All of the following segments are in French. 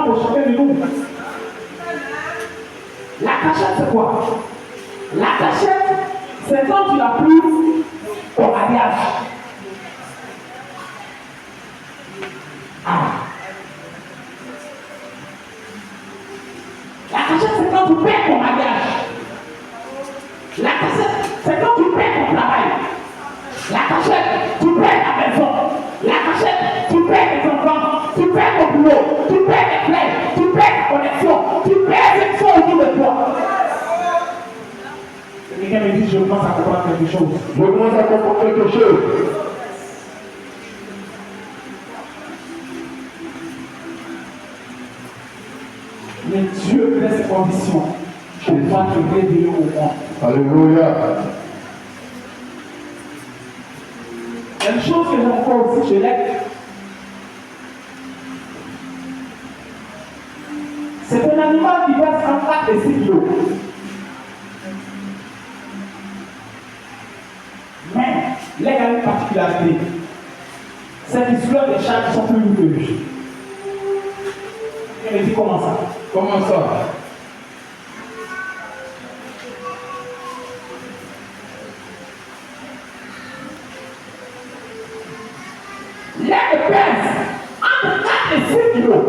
enseignement pour chacun de nous. La cachette, c'est quoi? La cachette, c'est quand tu l'as pris au mariage. Ah. La cachette, c'est quand tu perds ton mariage. La cachette, c'est quand tu perds ton travail. La cachette, tu perds ta maison. La cachette, tu perds tes enfants. Tu perds ton boulot. Tu perds tes flèches. Tu perds ta connexion. Tu perds ce qui sont autour de toi. Quelqu'un me dit, je commence à comprendre quelque chose. Je commence à comprendre quelque chose. Mais Dieu crée ses conditions pour pouvoir te révéler au monde. Alléluia. Il y a une chose que j'aime encore aussi chez l'être. C'est un animal qui pèse entre 4 et 6 kilos. Mais l'aigle a une particularité. C'est qu'il soulève des chats qui sont plus lourds que lui. Il me dit comment ça? Comment ça? L'aigle pèse entre 4 et 6 kilos.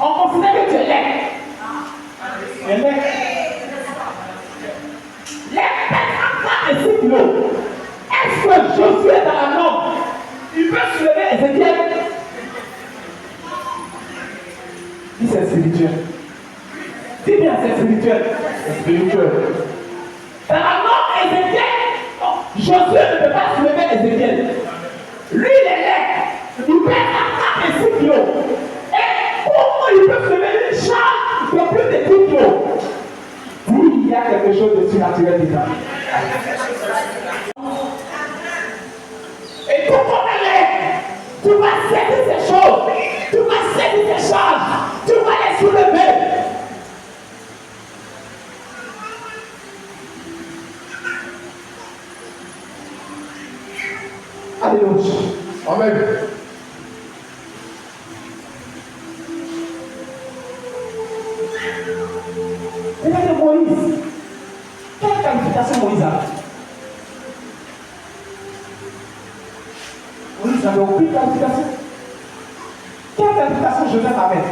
On considère que tu es laid. Mais laid. Laid pèse entre 4 et 6 kilos. Est-ce que Josué dans la norme, il peut soulever Ézéchiel? Dis c'est spirituel. Dis bien c'est spirituel. C'est spirituel. Dans la norme Ézéchiel, Josué ne peut pas soulever Ézéchiel. Lui il est laid. Il pèse entre 4 et 6 kilos. Comment il peut se lever une charge de plus de 10 kilos? Oui, il y a quelque chose de surnaturel dedans. Et pour ton élève, tu vas saisir ces choses, tu vas saisir ces charges, tu vas les soulever. Alléluia. Amen. Regardez Moïse. Quelle qualification Moïse a? Moïse n'avait aucune qualification. Quelle qualification Joseph avait?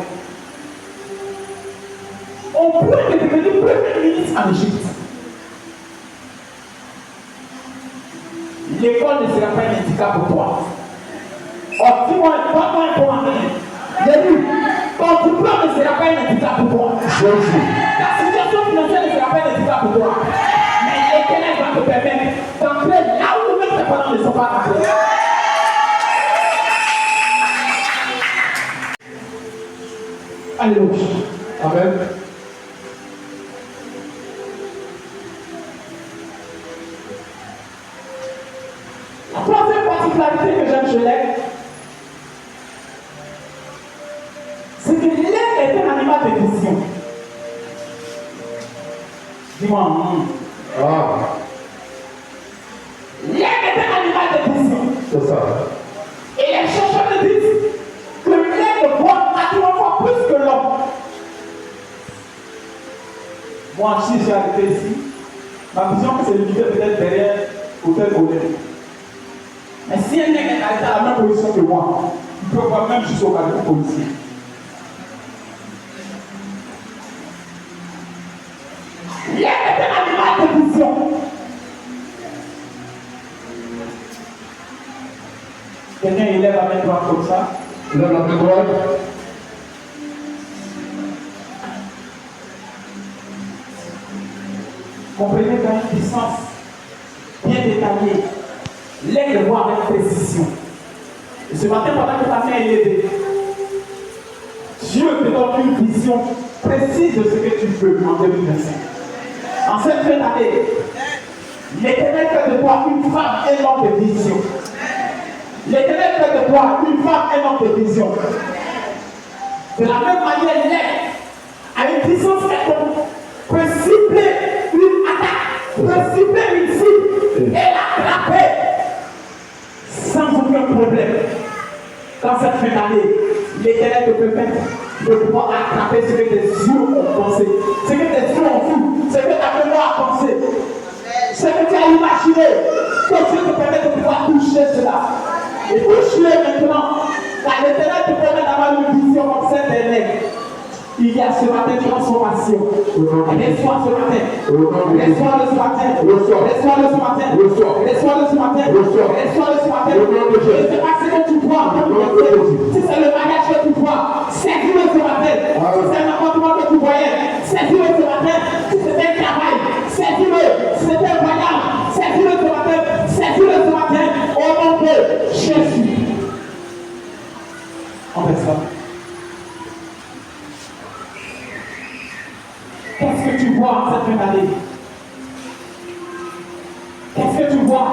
Au point de devenir premier ministre en Égypte. L'école ne sera pas un handicap pour toi. Oh, dis-moi, donne-moi un commentaire. J'ai dit, ton diplôme ne sera pas un handicap pour toi. Ta situation financière ne sera pas un handicap pour toi. Mais l'Éternel va te permettre d'entrer là où même tes parents ne sont pas entrés. Alléluia. Amen. La troisième particularité que j'aime chez l'aigle, c'est que l'aigle est un animal de vision. Dis-moi, Ah, l'aigle est un animal de vision. c'est ça. Et les chercheurs me disent que l'aigle voit 80 fois plus que l'homme. Moi, si j'ai arrêté ici, ma vision c'est limitée peut-être derrière l'hôtel Golden. Mais si un aigle est arrêté à la même position que moi, il peut voir même jusqu'au carrefour policier. L'aigle est un animal de vision. Quelqu'un élève la main droite comme ça. Lève la main droite. Comprenez qu'à une distance bien détaillée. Lève les voix avec précision. Et ce matin, pendant que ta main est levée, Dieu te donne une vision précise de ce que tu veux en 2025. En cette fin d'année, l'Éternel fait de toi une femme et non de vision. L'Éternel fait de toi une femme et non de vision. De la même manière, l'être a une puissance peut cibler une attaque, peut cibler une cible et l'attraper sans aucun problème. Dans cette fin d'année, l'Éternel te permet de pouvoir attraper ce que tes yeux ont pensé, ce que tes yeux ont vu, ce que ta mémoire a pensé, ce que tu as imaginé, que Dieu te permet de pouvoir toucher cela. Et touche-le maintenant, car l'Éternel te permet d'avoir une vision comme cette année. Il y a ce matin une transformation. Laisse-moi ce matin. Laisse-moi ce matin. Laisse-moi ce matin. Laisse-moi ce matin. Laisse-moi ce matin. Je ne sais pas ce que tu vois. Si c'est le mariage que tu vois, saisis-le ce matin. Si c'est n'importe quoi que tu voyais, saisis-le ce matin. Si c'était un travail, saisis-le. Si c'était un voyage, saisis-le ce matin. Saisis-le ce matin. Au nom de Jésus. On fait ça. Qu'est-ce que tu vois en cette fin d'année? Qu'est-ce que tu vois?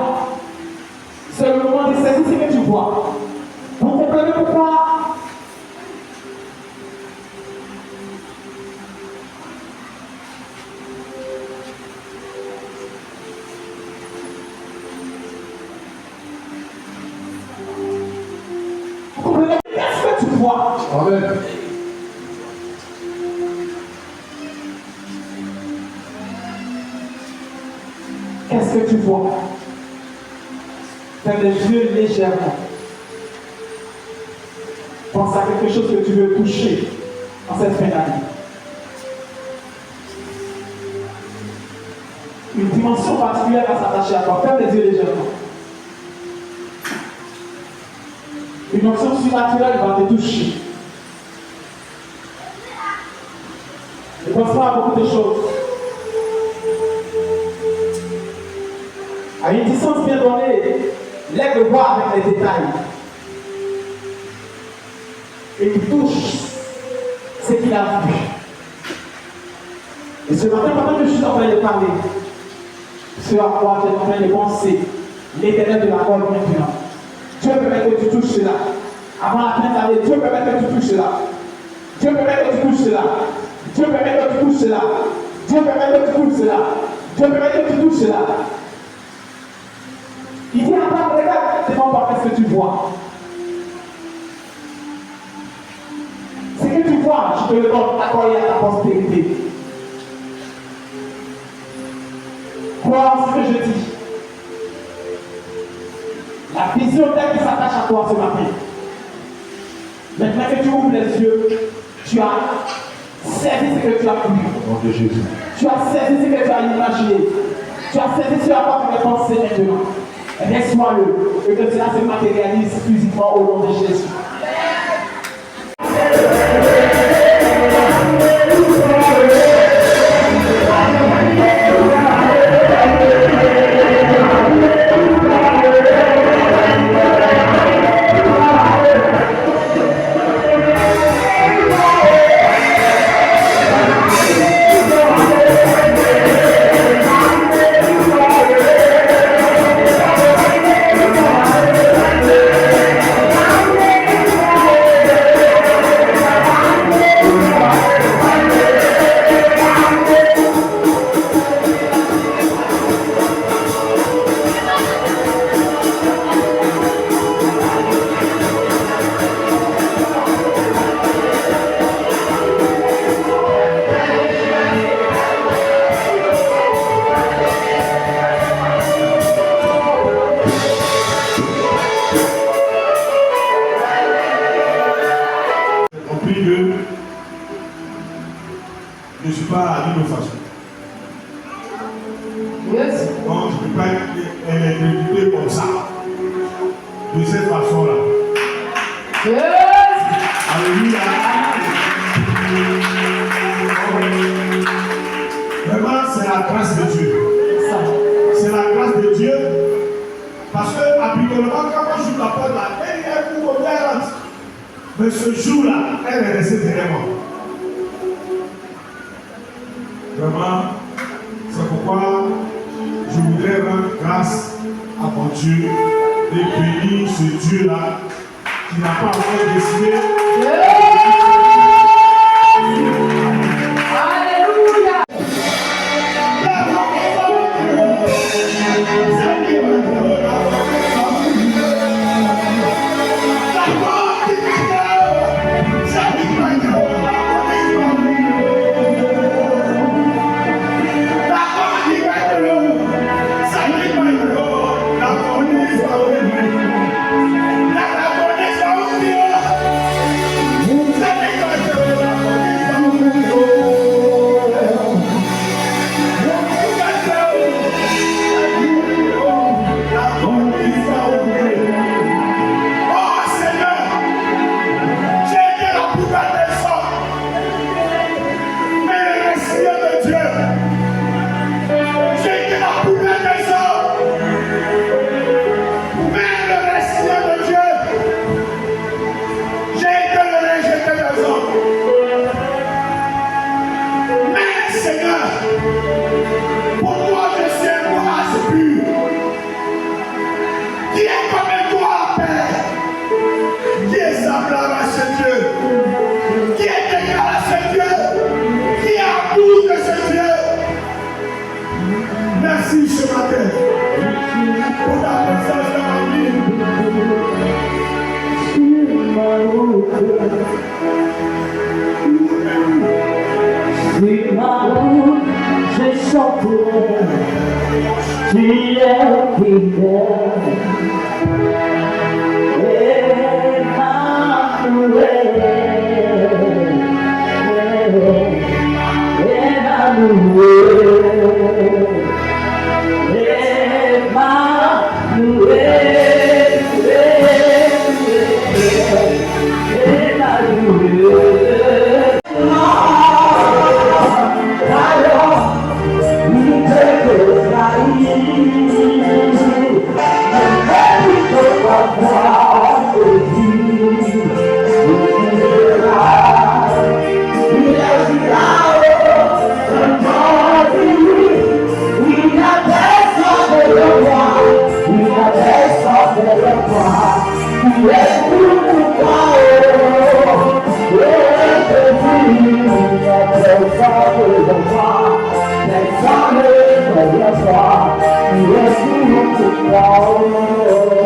C'est le moment de saisir ce que tu vois. Vous comprenez pourquoi? Vous comprenez? Qu'est-ce que tu vois? Amen. Qu'est-ce que tu vois? Ferme les yeux légèrement. Pense à quelque chose que tu veux toucher en cette fin d'année. Une dimension particulière va s'attacher à toi. Ferme les yeux légèrement. Une option surnaturelle va te toucher. Ne pense pas à beaucoup de choses. À une distance bien donnée, lève le voix avec les détails. Et il touche ce qu'il a vu. Et ce matin, pendant que je suis en train de parler, ce à quoi j'ai en train de penser, l'Éternel de la mort maintenant. Dieu permet que tu touches cela. Avant la fin de l'année, Dieu permet que tu touches cela. Dieu permet que tu touches cela. Dieu permet que tu touches cela. Dieu permet que tu touches cela. Dieu permet que tu touches cela. Il dit attends, regarde devant toi, qu'est-ce que tu vois? Ce que tu vois, je te le donne, accoyer à ta postérité. Crois en ce que je dis. La vision telle qui s'attache à toi ce matin. Maintenant que tu ouvres les yeux, tu as saisi ce que tu as vu. Au nom de Jésus. Tu as saisi ce que tu as imaginé. Tu as saisi ce à quoi tu veux penser maintenant. Laisse-moi-le et que cela se matérialise physiquement au nom de Jésus. Je ne suis pas à d'une façon. Yes. Donc, je ne peux pas être éduqué comme ça. De cette façon-là. Yes. Alléluia. Vraiment, c'est la grâce de Dieu. C'est la grâce de Dieu là, elle est pour regarder. Mais ce jour-là, elle est restée derrière moi. Vraiment, c'est pourquoi je voudrais rendre grâce à mon Dieu et bénir ce Dieu-là qui n'a pas encore décidé. Alléluia. Merci ce matin pour ta présence dans ma vie. Sur ma route, je chanterai, tu es fidèle. Let's go.